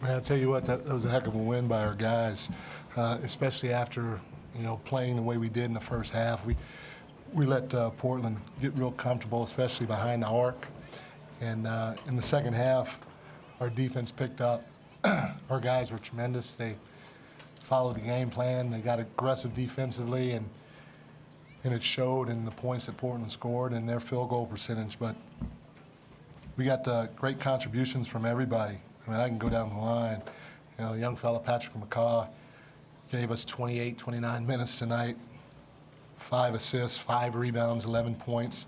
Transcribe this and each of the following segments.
Man, I tell you what, that was a heck of a win by our guys, especially after playing the way we did in the first half. We let Portland get real comfortable, especially behind the arc. And in the second half, our defense picked up. Our guys were tremendous. They followed the game plan. They got aggressive defensively, and it showed in the points that Portland scored and their field goal percentage. But we got great contributions from everybody. I mean, I can go down the line. Young fella Patrick McCaw gave us 28, 29 minutes tonight, 5 assists, 5 rebounds, 11 points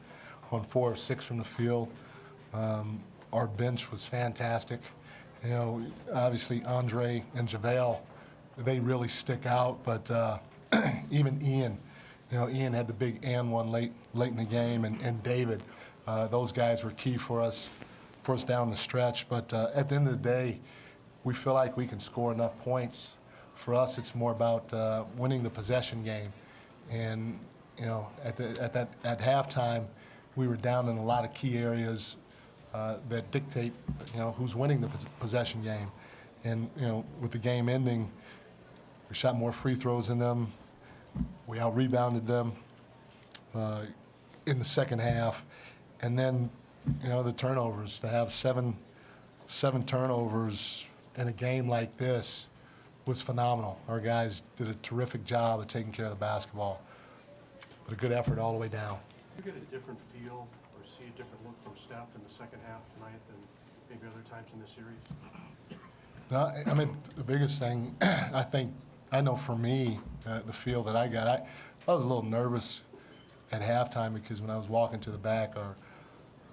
on 4 of 6 from the field. Our bench was fantastic. Obviously Andre and JaVale, they really stick out, but even Ian, Ian had the big and one late in the game, and David, those guys were key for us down the stretch. But at the end of the day, we feel like we can score enough points. For us, it's more about winning the possession game. And at halftime, we were down in a lot of key areas that dictate who's winning the possession game. And with the game ending, we shot more free throws than them. We out-rebounded them in the second half. And then the turnovers, to have seven turnovers in a game like this was phenomenal. Our guys did a terrific job of taking care of the basketball, but a good effort all the way down. Did you get a different feel or see a different look from Steph in the second half tonight than maybe other times in the series? No, I mean, the biggest thing, I know for me, the feel that I got, I was a little nervous at halftime because when I was walking to the back, our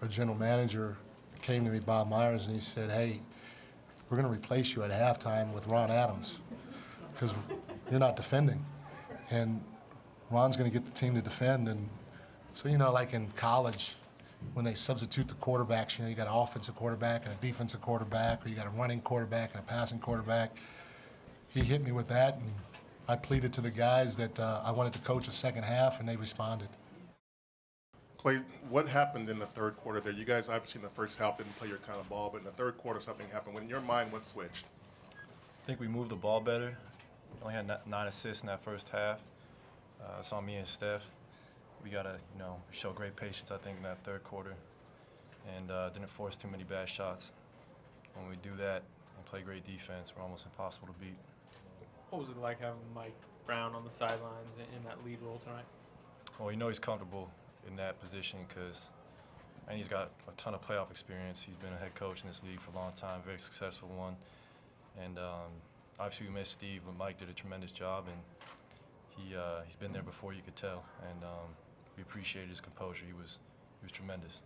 general manager came to me, Bob Myers, and he said, "Hey, we're going to replace you at halftime with Ron Adams because you're not defending." And Ron's going to get the team to defend. And so, like in college, when they substitute the quarterbacks, you got an offensive quarterback and a defensive quarterback, or you got a running quarterback and a passing quarterback. He hit me with that, and I pleaded to the guys that I wanted to coach a second half, and they responded. Clay, what happened in the third quarter there? You guys obviously in the first half didn't play your kind of ball, but in the third quarter something happened. When in your mind, what switched? I think we moved the ball better. We only had 9 assists in that first half. It's on me and Steph. We got to, show great patience, I think, in that third quarter, and didn't force too many bad shots. When we do that and play great defense, we're almost impossible to beat. What was it like having Mike Brown on the sidelines in that lead role tonight? Well, he's comfortable in that position and he's got a ton of playoff experience. He's been a head coach in this league for a long time, very successful one. And obviously we missed Steve, but Mike did a tremendous job, and he's been there before, you could tell. And we appreciated his composure. He was tremendous.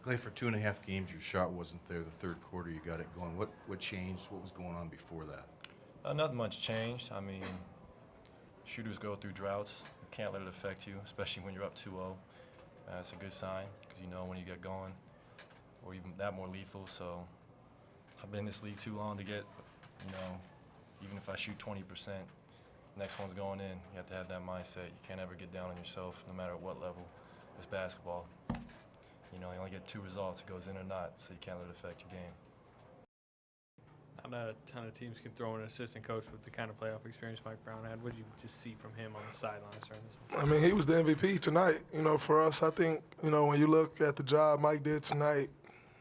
Clay, for 2.5 games, your shot wasn't there. The third quarter, you got it going. What changed? What was going on before that? Nothing much changed. I mean, shooters go through droughts. You can't let it affect you, especially when you're up 2-0. It's a good sign because when you get going, or even that more lethal. So I've been in this league too long to get, even if I shoot 20%, next one's going in. You have to have that mindset. You can't ever get down on yourself, no matter what level. It's basketball. You only get 2 results. It goes in or not, so you can't let it affect your game. Not a ton of teams can throw in an assistant coach with the kind of playoff experience Mike Brown had. What did you just see from him on the sidelines during this one? I mean, he was the MVP tonight. For us, I think, when you look at the job Mike did tonight,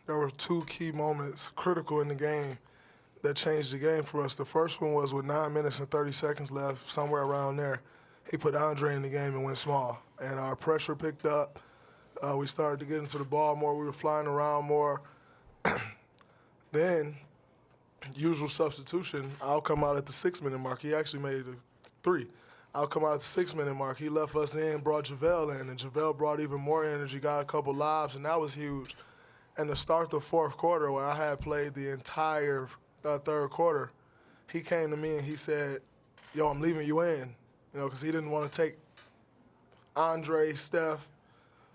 there were 2 key moments critical in the game that changed the game for us. The first one was with 9 minutes and 30 seconds left, somewhere around there. He put Andre in the game and went small, and our pressure picked up. We started to get into the ball more. We were flying around more. Then, usual substitution, I'll come out at the 6-minute mark. He actually made a 3. I'll come out at the 6-minute mark. He left us in, brought JaVale in, and JaVale brought even more energy, got a couple lobs, and that was huge. And to start the fourth quarter, where I had played the entire third quarter, he came to me and he said, "Yo, I'm leaving you in," because he didn't want to take Andre, Steph,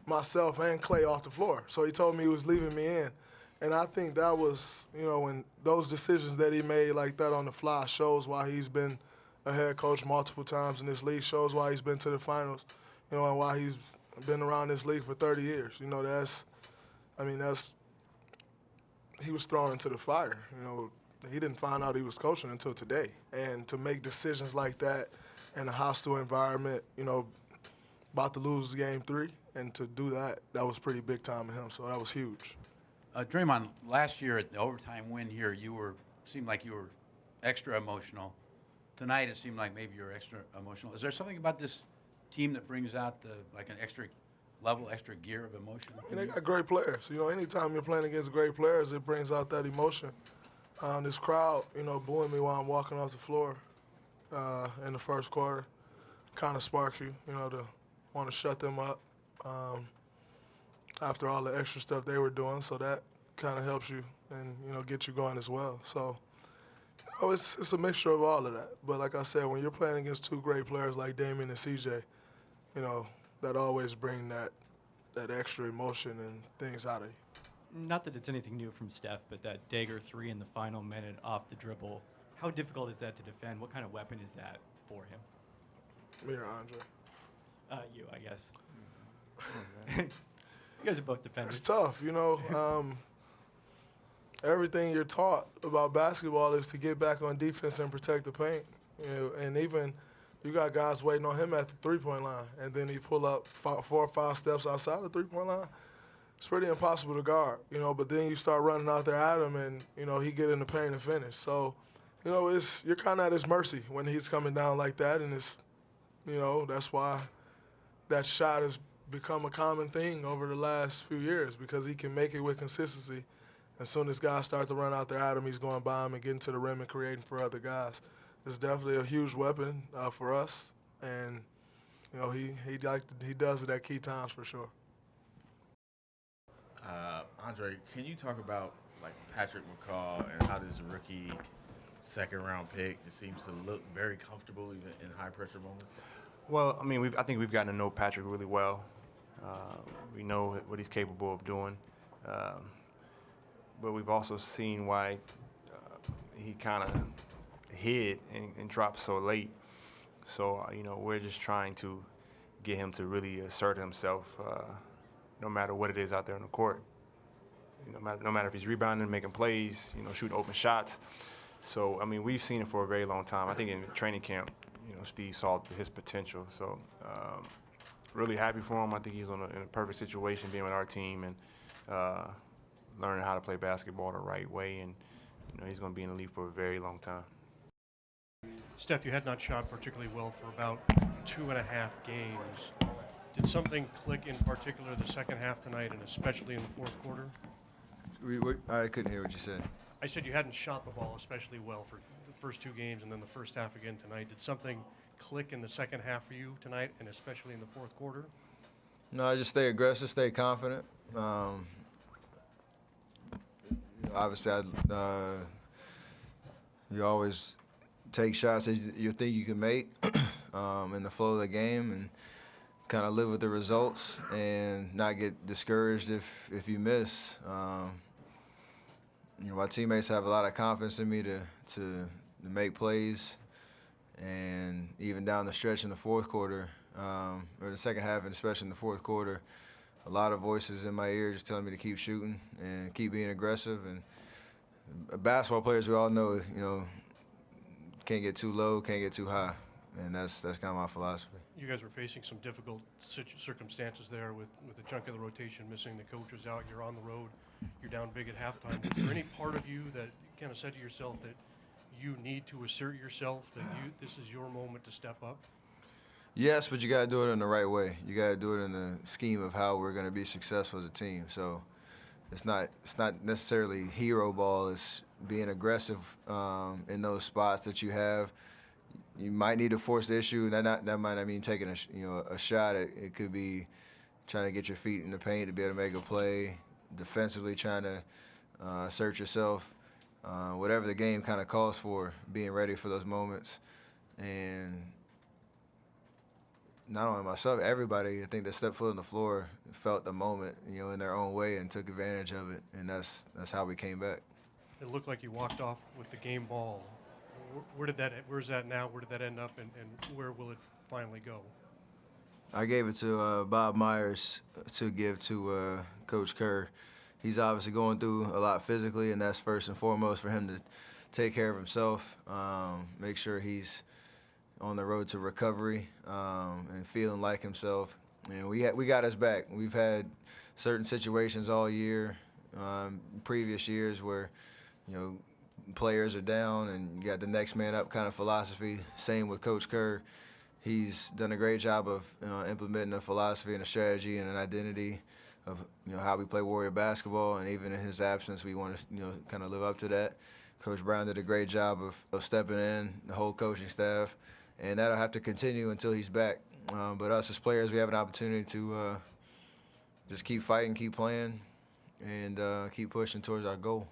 myself, and Clay off the floor. So he told me he was leaving me in. And I think that was, when those decisions that he made like that on the fly shows why he's been a head coach multiple times in this league, shows why he's been to the finals, and why he's been around this league for 30 years. He was thrown into the fire. he didn't find out he was coaching until today. And to make decisions like that in a hostile environment, about to lose game 3, and to do that, that was pretty big time of him. So that was huge. Draymond, last year at the overtime win here, seemed like you were extra emotional. Tonight, it seemed like maybe you were extra emotional. Is there something about this team that brings out like an extra level, extra gear of emotion? And they got great players. Anytime you're playing against great players, it brings out that emotion. This crowd, booing me while I'm walking off the floor in the first quarter kind of sparks you, to want to shut them up after all the extra stuff they were doing. So that kind of helps you and, get you going as well. So, it's a mixture of all of that. But like I said, when you're playing against two great players like Damian and CJ, that always bring that extra emotion and things out of you. Not that it's anything new from Steph, but that dagger 3 in the final minute off the dribble, how difficult is that to defend? What kind of weapon is that for him? Me or Andre? You, I guess. You guys are both defenders. It's tough, everything you're taught about basketball is to get back on defense and protect the paint. And even you got guys waiting on him at the three-point line, and then he pull up 4 or 5 steps outside the three-point line. It's pretty impossible to guard, but then you start running out there at him, and, he get in the paint and finish. So, you're kind of at his mercy when he's coming down like that, and it's, that's why that shot has become a common thing over the last few years, because he can make it with consistency. As soon as guys start to run out there at him, he's going by him and getting to the rim and creating for other guys. It's definitely a huge weapon for us, and he does it at key times for sure. Andre, can you talk about like Patrick McCaw and how this rookie second-round pick just seems to look very comfortable even in high-pressure moments? Well, I think we've gotten to know Patrick really well. We know what he's capable of doing. But we've also seen why he kind of hid and dropped so late. So, we're just trying to get him to really assert himself no matter what it is out there on the court. No matter if he's rebounding, making plays, shooting open shots. So, we've seen it for a very long time. I think in training camp, Steve saw his potential. So, really happy for him. I think he's in a perfect situation being with our team and learning how to play basketball the right way. And, he's going to be in the league for a very long time. Steph, you had not shot particularly well for about 2.5 games. Did something click in particular the second half tonight, and especially in the fourth quarter? I couldn't hear what you said. I said you hadn't shot the ball especially well for the first 2 games and then the first half again tonight. Did something click in the second half for you tonight, and especially in the fourth quarter? No, I just stay aggressive, stay confident. Obviously, you always take shots that you think you can make in the flow of the game and kind of live with the results and not get discouraged if you miss. My teammates have a lot of confidence in me to make plays, and even down the stretch in the fourth quarter, or the second half, and especially in the fourth quarter, a lot of voices in my ear just telling me to keep shooting and keep being aggressive. And basketball players, we all know, can't get too low, can't get too high, and that's kind of my philosophy. You guys were facing some difficult circumstances there with a chunk of the rotation missing. The coach was out. You're on the road. You're down big at halftime. Was there any part of you that kind of said to yourself that you need to assert yourself, that this is your moment to step up? Yes, but you got to do it in the right way. You got to do it in the scheme of how we're going to be successful as a team. So it's not necessarily hero ball. It's being aggressive in those spots that you have. You might need to force the issue. That might not mean taking a shot. It could be trying to get your feet in the paint to be able to make a play, defensively trying to assert yourself. Whatever the game kind of calls for, being ready for those moments. And not only myself, everybody, I think that stepped foot on the floor felt the moment, in their own way and took advantage of it. And that's how we came back. It looked like you walked off with the game ball. Where's that now? Where did that end up, and where will it finally go? I gave it to Bob Myers to give to Coach Kerr. He's obviously going through a lot physically, and that's first and foremost for him take care of himself, make sure he's on the road to recovery and feeling like himself. And we got his back. We've had certain situations all year, previous years where, players are down and you got the next man up kind of philosophy. Same with Coach Kerr. He's done a great job of implementing a philosophy and a strategy and an identity of how we play Warrior basketball, and even in his absence, we want to kind of live up to that. Coach Brown did a great job of stepping in, the whole coaching staff, and that'll have to continue until he's back. But us as players, we have an opportunity to just keep fighting, keep playing, and keep pushing towards our goal.